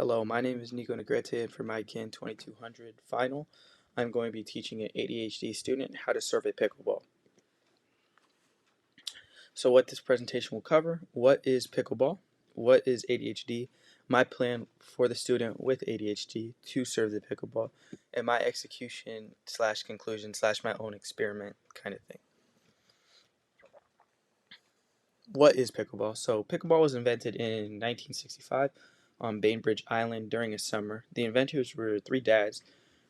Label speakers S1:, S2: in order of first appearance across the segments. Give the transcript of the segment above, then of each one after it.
S1: Hello, my name is Nico Negrete, and for my KIN 2200 final, I'm going to be teaching an ADHD student how to serve a pickleball. So what this presentation will cover: what is pickleball, what is ADHD, my plan for the student with ADHD to serve the pickleball, and my execution slash conclusion slash my own experiment kind of thing. What is pickleball? So pickleball was invented in 1965 on Bainbridge Island during a summer. The inventors were three dads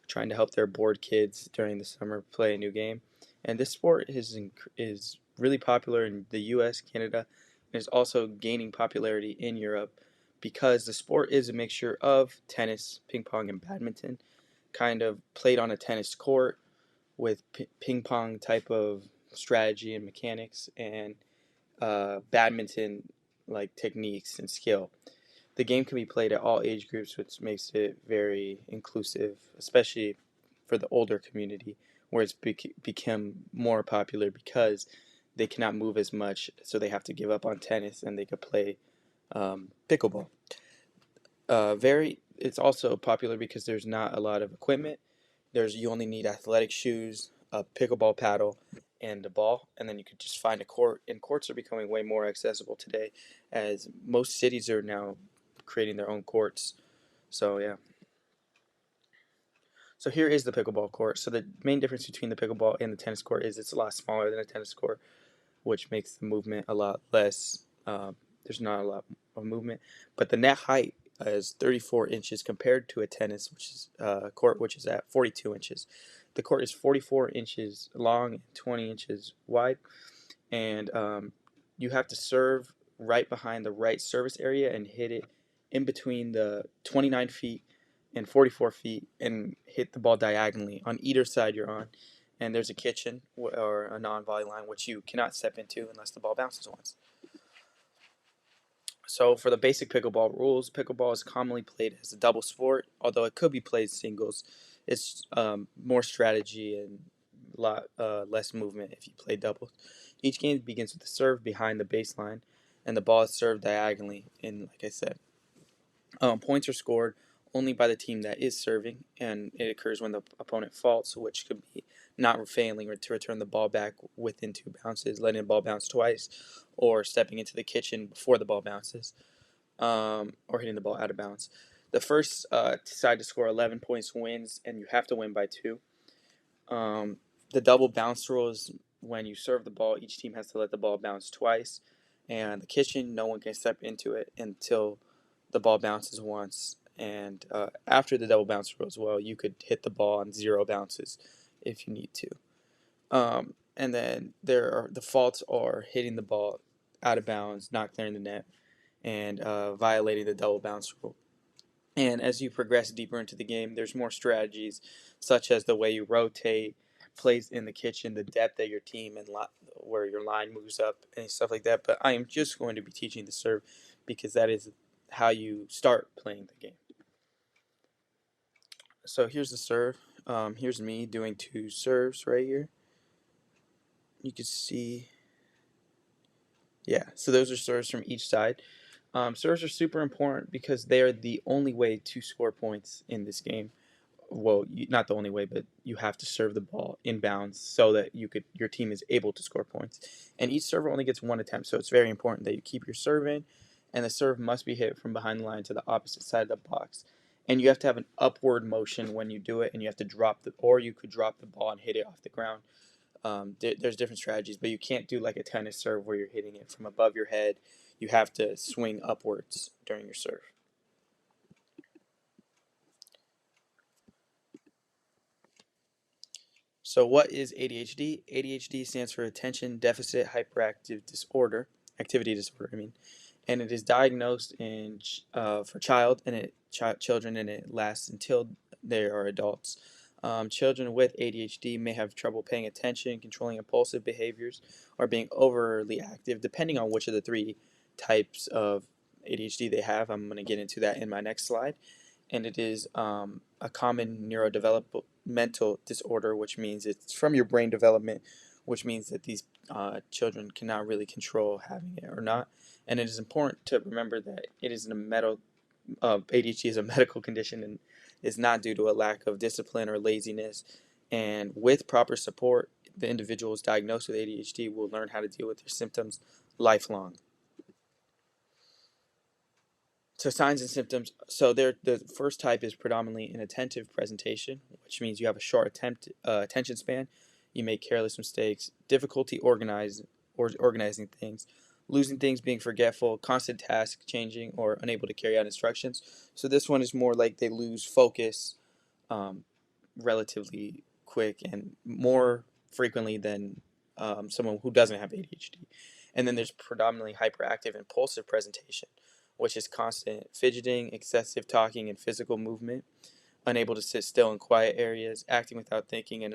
S1: trying to help their bored kids during the summer play a new game. And this sport is really popular in the U.S., Canada, and is also gaining popularity in Europe because the sport is a mixture of tennis, ping pong, and badminton, kind of played on a tennis court with ping pong type of strategy and mechanics and badminton like techniques and skill. The game can be played at all age groups, which makes it very inclusive, especially for the older community, where it's become more popular because they cannot move as much, so they have to give up on tennis and they could play pickleball. It's also popular because there's not a lot of equipment. You only need athletic shoes, a pickleball paddle, and a ball, and then you could just find a court. And courts are becoming way more accessible today, as most cities are now creating their own courts. So yeah. So here is the pickleball court. So the main difference between the pickleball and the tennis court is it's a lot smaller than a tennis court, which makes the movement a lot less. There's not a lot of movement, but the net height is 34 inches compared to a tennis, which is court, which is at 42 inches. The court is 44 inches long and 20 inches wide, and you have to serve right behind the right service area and hit it in between the 29 feet and 44 feet and hit the ball diagonally on either side you're on. And there's a kitchen or a non-volley line which you cannot step into unless the ball bounces once. So for the basic pickleball rules, pickleball is commonly played as a double sport, although it could be played singles. It's more strategy and a lot less movement if you play doubles. Each game begins with a serve behind the baseline, and the ball is served diagonally. And like I said, points are scored only by the team that is serving, and it occurs when the opponent faults, which could be not failing or to return the ball back within two bounces, letting the ball bounce twice, or stepping into the kitchen before the ball bounces, or hitting the ball out of bounds. The first side to score 11 points wins, and you have to win by two. The double bounce rule is when you serve the ball, each team has to let the ball bounce twice, and the kitchen, no one can step into it until the ball bounces once. And after the double bounce rule as well, you could hit the ball on zero bounces if you need to. And then the faults are hitting the ball out of bounds, not clearing the net, and violating the double bounce rule. And as you progress deeper into the game, there's more strategies, such as the way you rotate, plays in the kitchen, the depth of your team, and where your line moves up, and stuff like that. But I am just going to be teaching the serve because that is how you start playing the game. So here's the serve. Here's me doing two serves right here. You can see, yeah, so those are serves from each side. Serves are super important because they are the only way to score points in this game. Well, not the only way, but you have to serve the ball inbounds so that your team is able to score points. And each server only gets one attempt, so it's very important that you keep your serve in, and the serve must be hit from behind the line to the opposite side of the box. And you have to have an upward motion when you do it, and you have to or you could drop the ball and hit it off the ground. There's different strategies, but you can't do like a tennis serve where you're hitting it from above your head. You have to swing upwards during your serve. So what is ADHD? ADHD stands for Attention Deficit Hyperactive Disorder, activity disorder, I mean, and it is diagnosed for children, and it lasts until they are adults. Children with ADHD may have trouble paying attention, controlling impulsive behaviors, or being overly active, depending on which of the three types of ADHD they have. I'm going to get into that in my next slide. And it is a common neurodevelopmental disorder, which means it's from your brain development, which means that these children cannot really control having it or not. And it is important to remember that it is a ADHD is a medical condition and is not due to a lack of discipline or laziness. And with proper support, the individuals diagnosed with ADHD will learn how to deal with their symptoms lifelong. So signs and symptoms. So the first type is predominantly inattentive presentation, which means you have a short attention span. You make careless mistakes, difficulty organizing things, losing things, being forgetful, constant task changing, or unable to carry out instructions. So this one is more like they lose focus um, relatively quick and more frequently than someone who doesn't have ADHD. And then there's predominantly hyperactive impulsive presentation, which is constant fidgeting, excessive talking, and physical movement, unable to sit still in quiet areas, acting without thinking, and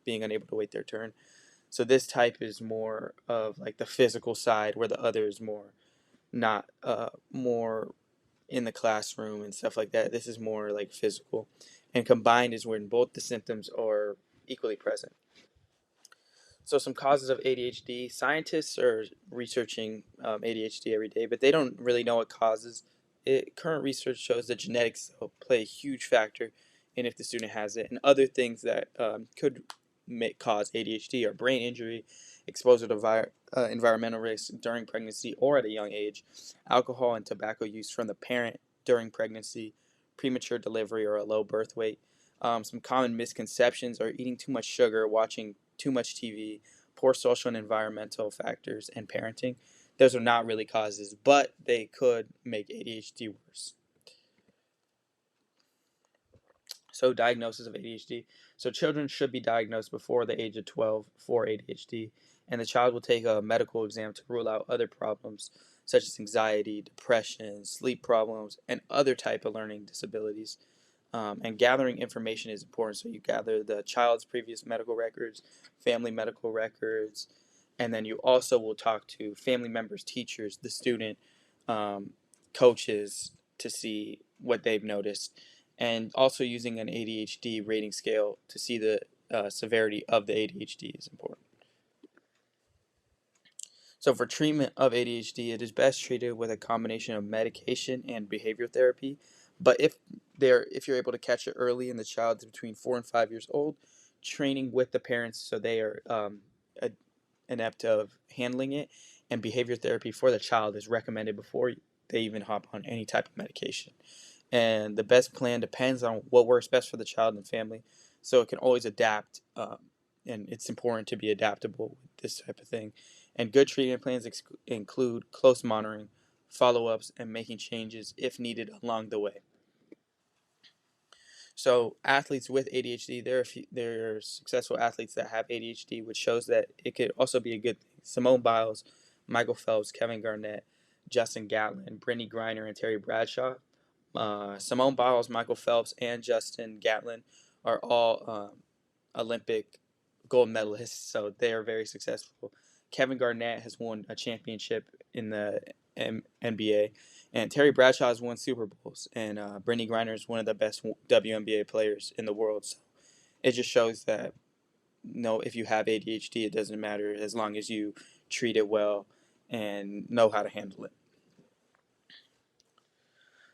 S1: being unable to wait their turn. So this type is more of like the physical side, where the other is more not more in the classroom and stuff like that. This is more like physical, and combined is when both the symptoms are equally present. So some causes of ADHD. Scientists are researching ADHD every day, but they don't really know what causes it. Current research shows that genetics play a huge factor in if the student has it, and other things that could cause ADHD are brain injury, exposure to environmental risks during pregnancy or at a young age, alcohol and tobacco use from the parent during pregnancy, premature delivery, or a low birth weight. Some common misconceptions are eating too much sugar, watching too much TV, poor social and environmental factors, and parenting. Those are not really causes, but they could make ADHD worse. So, diagnosis of ADHD. So, children should be diagnosed before the age of 12 for ADHD, and the child will take a medical exam to rule out other problems such as anxiety, depression, sleep problems, and other type of learning disabilities. And gathering information is important. So you gather the child's previous medical records, family medical records, and then you also will talk to family members, teachers, the student, um, coaches to see what they've noticed, and also using an ADHD rating scale to see the severity of the ADHD is important. So for treatment of ADHD, it is best treated with a combination of medication and behavioral therapy. But if you're able to catch it early and the child is between 4 and 5 years old, training with the parents so they are inept of handling it, and behavior therapy for the child is recommended before they even hop on any type of medication. And the best plan depends on what works best for the child and family, so it can always adapt. And it's important to be adaptable with this type of thing. And good treatment plans include close monitoring, follow ups, and making changes if needed along the way. So athletes with ADHD, there are successful athletes that have ADHD, which shows that it could also be a good thing. Simone Biles, Michael Phelps, Kevin Garnett, Justin Gatlin, Brittany Griner, and Terry Bradshaw. Simone Biles, Michael Phelps, and Justin Gatlin are all Olympic gold medalists, so they are very successful. Kevin Garnett has won a championship in the NBA, and Terry Bradshaw has won Super Bowls, and Brittany Griner is one of the best WNBA players in the world. So it just shows that no, if you have ADHD, it doesn't matter as long as you treat it well and know how to handle it.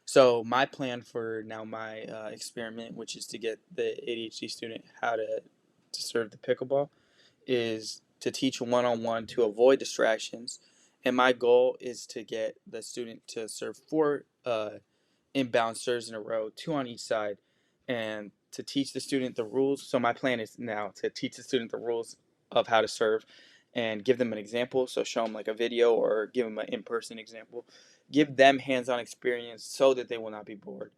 S1: So my plan for now, my experiment, which is to get the ADHD student how to serve the pickleball, is to teach one-on-one to avoid distractions. And my goal is to get the student to serve four inbound serves in a row, two on each side, and to teach the student the rules. So my plan is now to teach the student the rules of how to serve and give them an example. So show them like a video or give them an in-person example. Give them hands-on experience so that they will not be bored,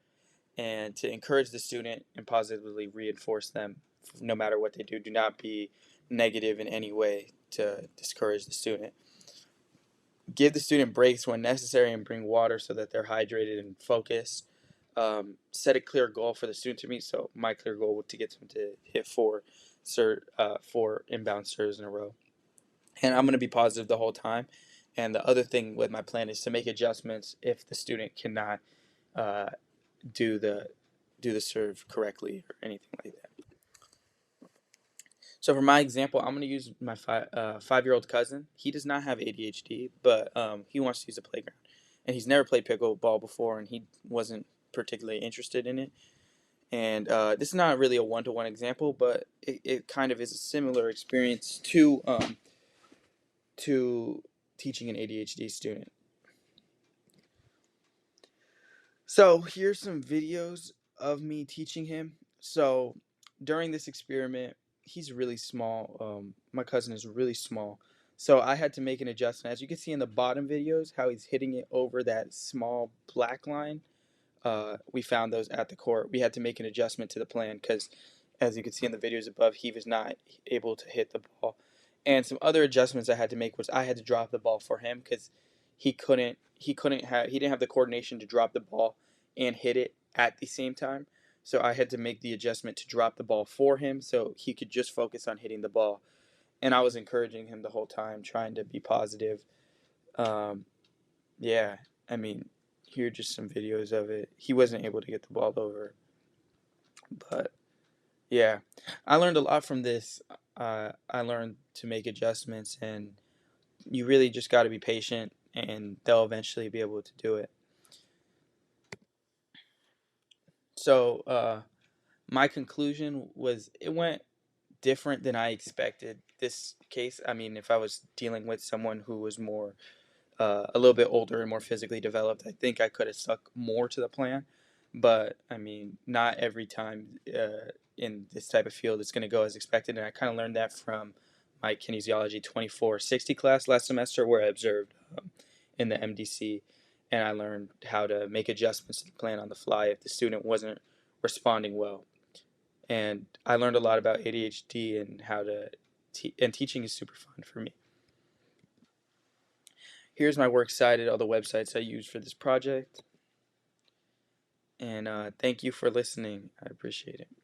S1: and to encourage the student and positively reinforce them no matter what they do. Do not be negative in any way to discourage the student. Give the student breaks when necessary and bring water so that they're hydrated and focused. Set a clear goal for the student to meet. So my clear goal was to get them to hit four inbound serves in a row. And I'm going to be positive the whole time. And the other thing with my plan is to make adjustments if the student cannot uh, do the serve correctly or anything like that. So for my example, I'm going to use my 5-year-old cousin. He does not have ADHD, but he wants to use a playground. and he's never played pickleball before, and he wasn't particularly interested in it. And this is not really a one-to-one example, but it kind of is a similar experience to teaching an ADHD student. So here's some videos of me teaching him. So during this experiment, he's really small. My cousin is really small. So I had to make an adjustment. As you can see in the bottom videos, how he's hitting it over that small black line. We found those at the court. We had to make an adjustment to the plan because, as you can see in the videos above, he was not able to hit the ball. And some other adjustments I had to make was I had to drop the ball for him because he didn't have the coordination to drop the ball and hit it at the same time. So I had to make the adjustment to drop the ball for him so he could just focus on hitting the ball. And I was encouraging him the whole time, trying to be positive. Um, yeah, I mean, here are just some videos of it. He wasn't able to get the ball over, but yeah, I learned a lot from this. I learned to make adjustments, and you really just got to be patient, and they'll eventually be able to do it. So, my conclusion was it went different than I expected. This case, I mean, if I was dealing with someone who was more a little bit older and more physically developed, I think I could have stuck more to the plan. But I mean, not every time in this type of field it's going to go as expected. And I kind of learned that from my kinesiology 2460 class last semester, where I observed in the MDC, and I learned how to make adjustments to the plan on the fly if the student wasn't responding well. And I learned a lot about ADHD and how to and teaching is super fun for me. Here's my works cited, all the websites I used for this project. And thank you for listening. I appreciate it.